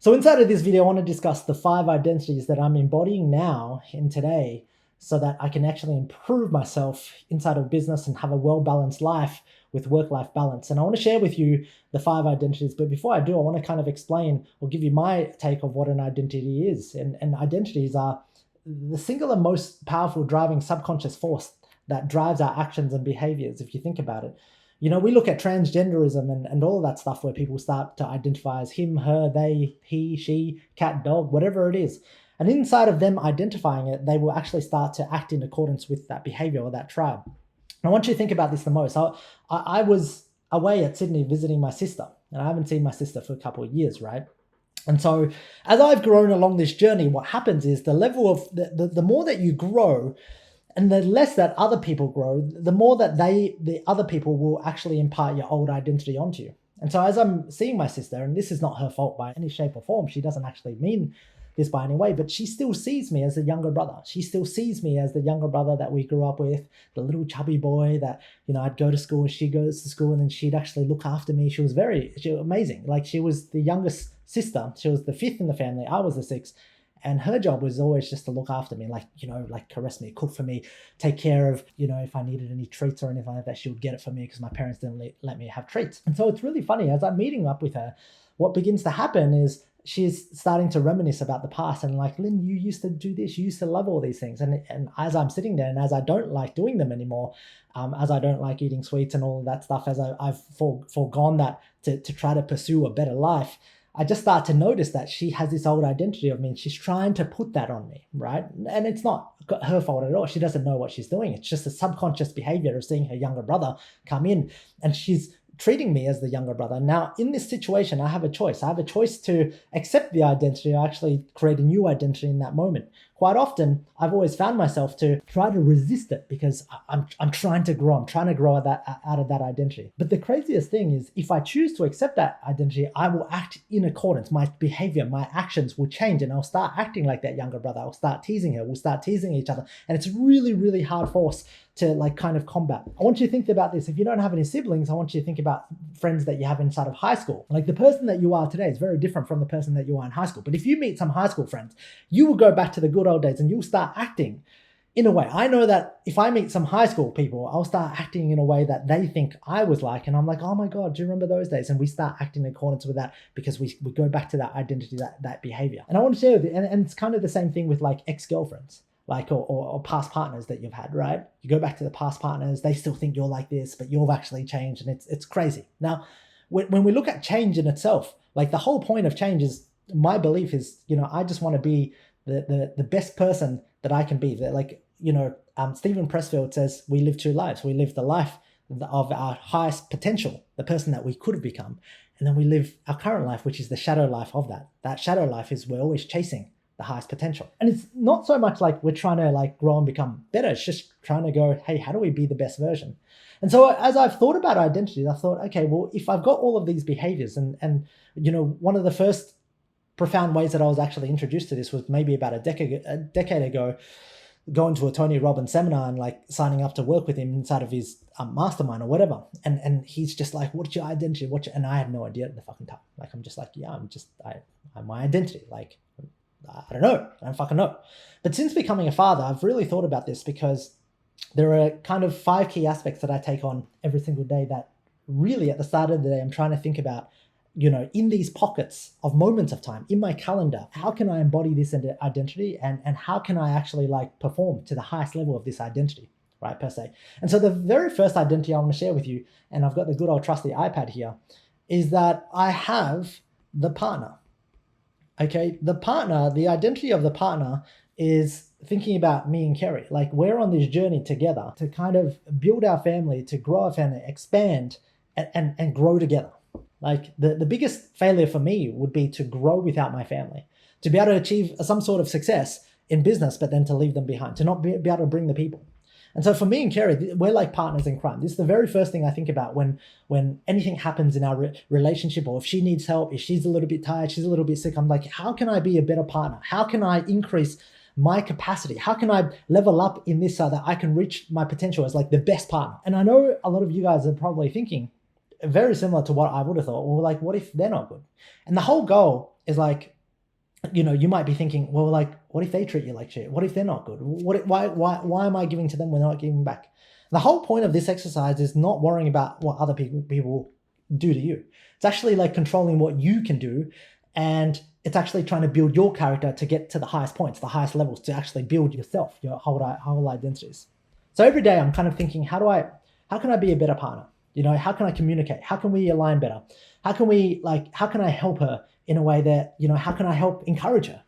So inside of this video, I want to discuss the 5 identities that I'm embodying now in today so that I can actually improve myself inside of business and have a well-balanced life with work-life balance. And I want to share with you the 5 identities. But before I do, I want to kind of explain or give you my take of what an identity is. And identities are the singular most powerful driving subconscious force that drives our actions and behaviors, if you think about it. We look at transgenderism and all of that stuff where people start to identify as him, her, they, he, she, cat, dog, whatever it is. And inside of them identifying it, they will actually start to act in accordance with that behavior or that tribe. And I want you to think about this the most. I was away at Sydney visiting my sister, and I haven't seen my sister for a couple of years, right? And so as I've grown along this journey, what happens is the level of the more that you grow, and the less that other people grow, the more that the other people will actually impart your old identity onto you. And so as I'm seeing my sister, and this is not her fault by any shape or form, she doesn't actually mean this by any way, but she still sees me as the younger brother. She still sees me as the younger brother that we grew up with, the little chubby boy that, I'd go to school and she goes to school and then she'd actually look after me. She was amazing. Like, she was the youngest sister. She was the fifth in the family. I was the sixth. And her job was always just to look after me, like caress me, cook for me, take care of, if I needed any treats or anything like that, she would get it for me because my parents didn't let me have treats. And so it's really funny, as I'm meeting up with her, what begins to happen is she's starting to reminisce about the past and like, Lynn, you used to do this, you used to love all these things. And as I'm sitting there and as I don't like doing them anymore, as I don't like eating sweets and all of that stuff, as I've foregone that to try to pursue a better life, I just start to notice that she has this old identity of me and she's trying to put that on me, right? And it's not her fault at all. She doesn't know what she's doing. It's just a subconscious behavior of seeing her younger brother come in and she's treating me as the younger brother. Now, in this situation, I have a choice. I have a choice to accept the identity or actually create a new identity in that moment. Quite often, I've always found myself to try to resist it because I'm trying to grow. I'm trying to grow out of that identity. But the craziest thing is if I choose to accept that identity, I will act in accordance. My behavior, my actions will change and I'll start acting like that younger brother. I'll start teasing her. We'll start teasing each other. And it's really, really hard force to kind of combat. I want you to think about this. If you don't have any siblings, I want you to think about friends that you have inside of high school. Like, the person that you are today is very different from the person that you are in high school. But if you meet some high school friends, you will go back to the good old days and you'll start acting in a way. I know that if I meet some high school people, I'll start acting in a way that they think I was like, and I'm like, oh my God, do you remember those days? And we start acting in accordance with that because we go back to that identity, that behavior. And I want to share with you, and it's kind of the same thing with like ex-girlfriends. Or past partners that you've had, right? You go back to the past partners, they still think you're like this, but you've actually changed, and it's crazy. Now, when we look at change in itself, like, the whole point of change is, my belief is, I just want to be the best person that I can be. Stephen Pressfield says we live 2 lives. We live the life of our highest potential, the person that we could have become, and then we live our current life, which is the shadow life of that. That shadow life is we're always chasing the highest potential. And it's not so much like we're trying to like grow and become better. It's just trying to go, hey, how do we be the best version? And so as I've thought about identities, I thought, okay, well, if I've got all of these behaviors and one of the first profound ways that I was actually introduced to this was maybe about a decade ago, going to a Tony Robbins seminar and like signing up to work with him inside of his mastermind or whatever. And he's just like, what's your identity? And I had no idea at the fucking time. Like, I'm just like, yeah, I'm my identity. Like, I don't know. I don't fucking know. But since becoming a father, I've really thought about this because there are kind of 5 key aspects that I take on every single day that really at the start of the day, I'm trying to think about, in these pockets of moments of time in my calendar, how can I embody this identity and how can I actually like perform to the highest level of this identity, right, per se. And so the very first identity I want to share with you, and I've got the good old trusty iPad here, is that I have the partner. Okay, the partner, the identity of the partner is thinking about me and Kerry. Like, we're on this journey together to kind of build our family, to grow our family, expand and grow together. Like, the biggest failure for me would be to grow without my family, to be able to achieve some sort of success in business, but then to leave them behind, to not be able to bring the people. And so for me and Kerry, we're like partners in crime. This is the very first thing I think about when anything happens in our relationship, or if she needs help, if she's a little bit tired, she's a little bit sick, I'm like, how can I be a better partner? How can I increase my capacity? How can I level up in this so that I can reach my potential as like the best partner? And I know a lot of you guys are probably thinking, very similar to what I would have thought. Well, like, what if they're not good? And the whole goal is like, you might be thinking, well, like, what if they treat you like shit? What if they're not good? Why am I giving to them when they're not giving back? The whole point of this exercise is not worrying about what other people do to you. It's actually like controlling what you can do, and it's actually trying to build your character to get to the highest points, the highest levels, to actually build yourself, your whole identities. So every day I'm kind of thinking, how can I be a better partner? How can I communicate? How can we align better? How can I help her in a way that, how can I help encourage her?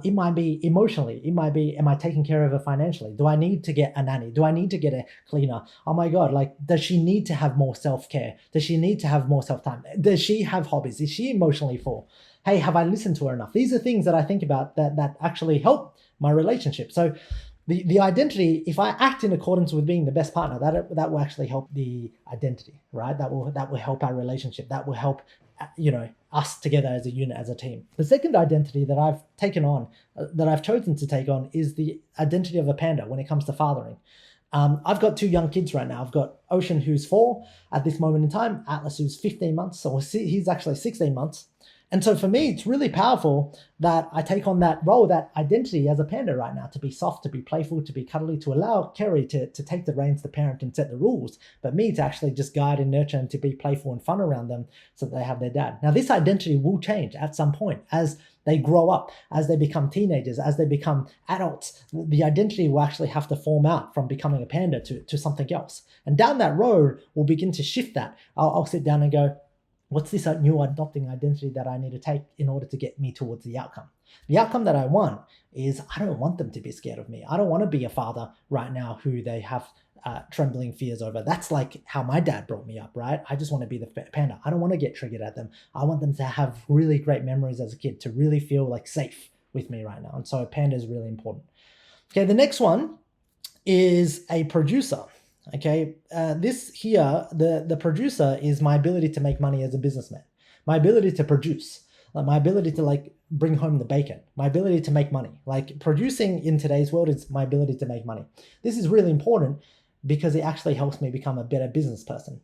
It might be emotionally. It might be, am I taking care of her financially? Do I need to get a nanny? Do I need to get a cleaner? Oh my God, like, does she need to have more self-care? Does she need to have more self-time? Does she have hobbies? Is she emotionally full? Hey, have I listened to her enough? These are things that I think about that actually help my relationship. So the identity, if I act in accordance with being the best partner, that will actually help the identity, right? That will help our relationship. That will help, us together as a unit, as a team. The second identity that I've taken on, that I've chosen to take on, is the identity of a panda when it comes to fathering. I've got 2 young kids right now. I've got Ocean, who's 4 at this moment in time, Atlas, who's 15 months. So he's actually 16 months. And so for me, it's really powerful that I take on that role, that identity as a panda right now, to be soft, to be playful, to be cuddly, to allow Kerry to take the reins, to parent and set the rules, but me to actually just guide and nurture and to be playful and fun around them so that they have their dad. Now, this identity will change at some point as they grow up, as they become teenagers, as they become adults. The identity will actually have to form out from becoming a panda to something else. And down that road, we'll begin to shift that. I'll sit down and go, what's this new adopting identity that I need to take in order to get me towards the outcome? The outcome that I want is, I don't want them to be scared of me. I don't want to be a father right now who they have trembling fears over. That's like how my dad brought me up, right? I just want to be the panda. I don't want to get triggered at them. I want them to have really great memories as a kid, to really feel like safe with me right now. And so panda is really important. Okay, the next one is a producer. Okay, this here, the producer is my ability to make money as a businessman, my ability to produce, like my ability to like bring home the bacon, my ability to make money. Like, producing in today's world is my ability to make money. This is really important because it actually helps me become a better business person.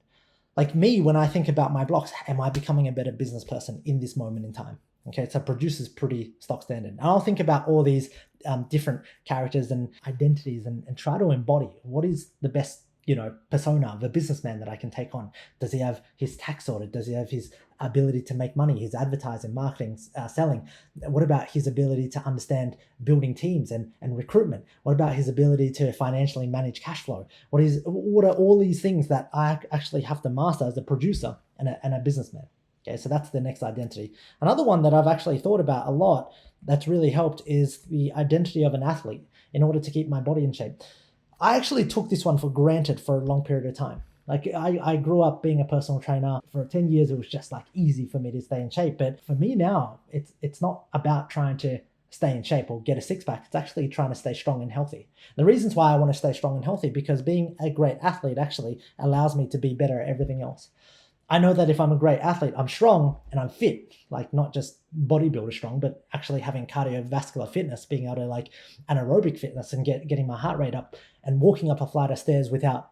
Like me, when I think about my blocks, am I becoming a better business person in this moment in time? Okay, so producer's pretty stock standard. And I'll think about all these different characters and identities and try to embody what is the best persona of a businessman that I can take on. Does he have his tax sorted? Does he have his ability to make money, his advertising, marketing, selling? What about his ability to understand building teams and recruitment? What about his ability to financially manage cash flow? What are all these things that I actually have to master as a producer and a businessman? Okay, so that's the next identity. Another one that I've actually thought about a lot that's really helped is the identity of an athlete in order to keep my body in shape. I actually took this one for granted for a long period of time. Like, I grew up being a personal trainer. For 10 years, it was just like easy for me to stay in shape. But for me now, it's not about trying to stay in shape or get a six-pack. It's actually trying to stay strong and healthy. The reasons why I want to stay strong and healthy, because being a great athlete actually allows me to be better at everything else. I know that if I'm a great athlete, I'm strong and I'm fit, like not just bodybuilder strong, but actually having cardiovascular fitness, being able to like anaerobic fitness and getting my heart rate up and walking up a flight of stairs without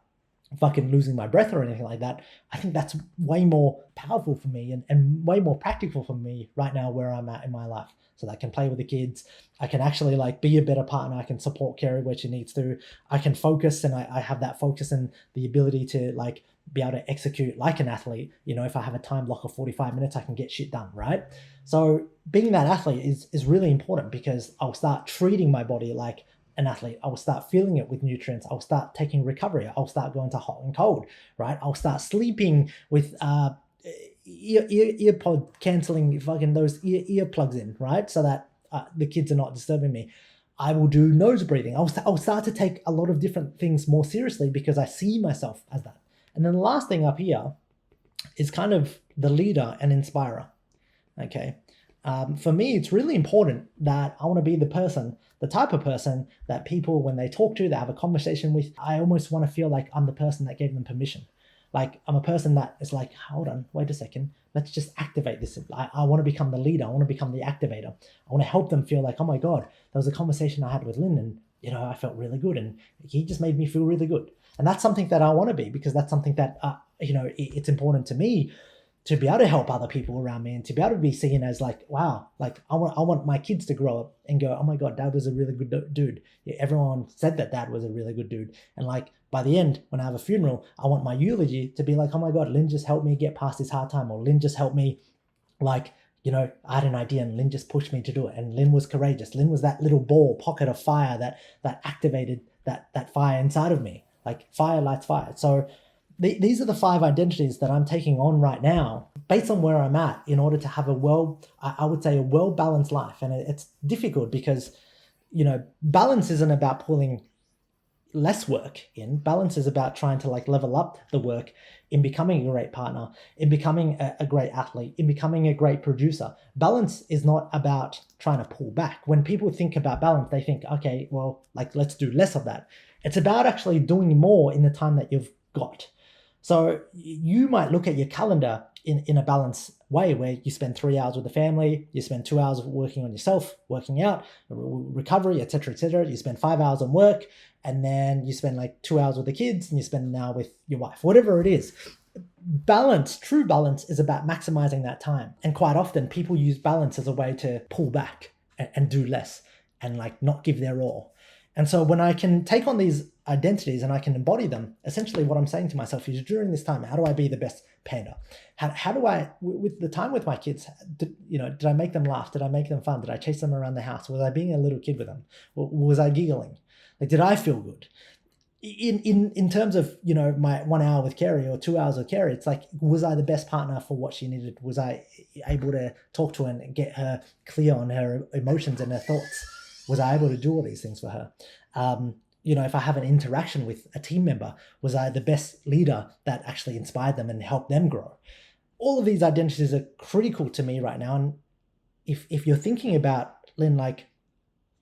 fucking losing my breath or anything like that. I think that's way more powerful for me and way more practical for me right now where I'm at in my life. So that I can play with the kids. I can actually like be a better partner. I can support Kerry where she needs to. I can focus, and I have that focus and the ability to like be able to execute like an athlete. If I have a time block of 45 minutes, I can get shit done, right? So being that athlete is really important, because I'll start treating my body like an athlete. I will start feeling it with nutrients. I'll start taking recovery. I'll start going to hot and cold, right? I'll start sleeping with earpod canceling fucking those ear plugs in, right? So that the kids are not disturbing me. I will do nose breathing. I'll start to take a lot of different things more seriously because I see myself as that. And then the last thing up here is kind of the leader and inspirer. Okay. For me, it's really important that I want to be the type of person that people, when they talk to, they have a conversation with, I almost want to feel like I'm the person that gave them permission. Like, I'm a person that is like, hold on, wait a second, let's just activate this. I want to become the leader. I want to become the activator. I want to help them feel like, oh my God, there was a conversation I had with Lynn, and I felt really good, and he just made me feel really good. And that's something that I want to be, because that's something that, it's important to me to be able to help other people around me, and to be able to be seen as like, wow, like I want my kids to grow up and go, oh my God, dad was a really good dude. Yeah, everyone said that dad was a really good dude. And like by the end, when I have a funeral, I want my eulogy to be like, oh my God, Lynn just helped me get past this hard time, or Lynn just helped me, like, I had an idea and Lynn just pushed me to do it. And Lynn was courageous. Lynn was that little pocket of fire that activated that fire inside of me. Like fire lights fire. So these are the 5 identities that I'm taking on right now based on where I'm at, in order to have I would say a well-balanced life. And it's difficult because, balance isn't about pulling less work in. Balance is about trying to like level up the work in becoming a great partner, in becoming a great athlete, in becoming a great producer. Balance is not about trying to pull back. When people think about balance, they think, okay, well, like let's do less of that. It's about actually doing more in the time that you've got. So you might look at your calendar in a balanced way, where you spend 3 hours with the family, you spend 2 hours working on yourself, working out, recovery, etc., etc. You spend 5 hours on work, and then you spend like 2 hours with the kids, and you spend an hour with your wife, whatever it is. Balance, true balance, is about maximizing that time. And quite often people use balance as a way to pull back and do less, and like not give their all. And so when I can take on these identities and I can embody them, essentially what I'm saying to myself is, during this time, how do I be the best panda? How do I, with the time with my kids, did I make them laugh? Did I make them fun? Did I chase them around the house? Was I being a little kid with them? Was I giggling? Like, did I feel good? In terms of, my 1 hour with Kerry or 2 hours with Kerry, it's like, was I the best partner for what she needed? Was I able to talk to her and get her clear on her emotions and her thoughts? Was I able to do all these things for her? If I have an interaction with a team member, was I the best leader that actually inspired them and helped them grow? All of these identities are critical to me right now. And if you're thinking about, Lynn, like,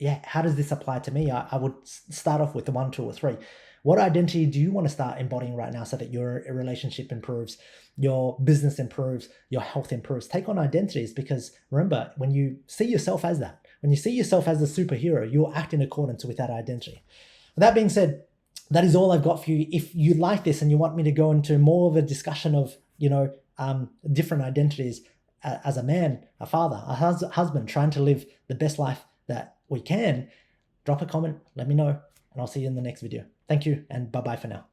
yeah, how does this apply to me? I would start off with the 1, 2, or 3. What identity do you want to start embodying right now so that your relationship improves, your business improves, your health improves? Take on identities, because remember, when you see yourself as that, when you see yourself as a superhero, you'll act in accordance with that identity. With that being said, that is all I've got for you. If you like this and you want me to go into more of a discussion of, different identities as a man, a father, a husband, trying to live the best life that we can, drop a comment, let me know, and I'll see you in the next video. Thank you, and bye-bye for now.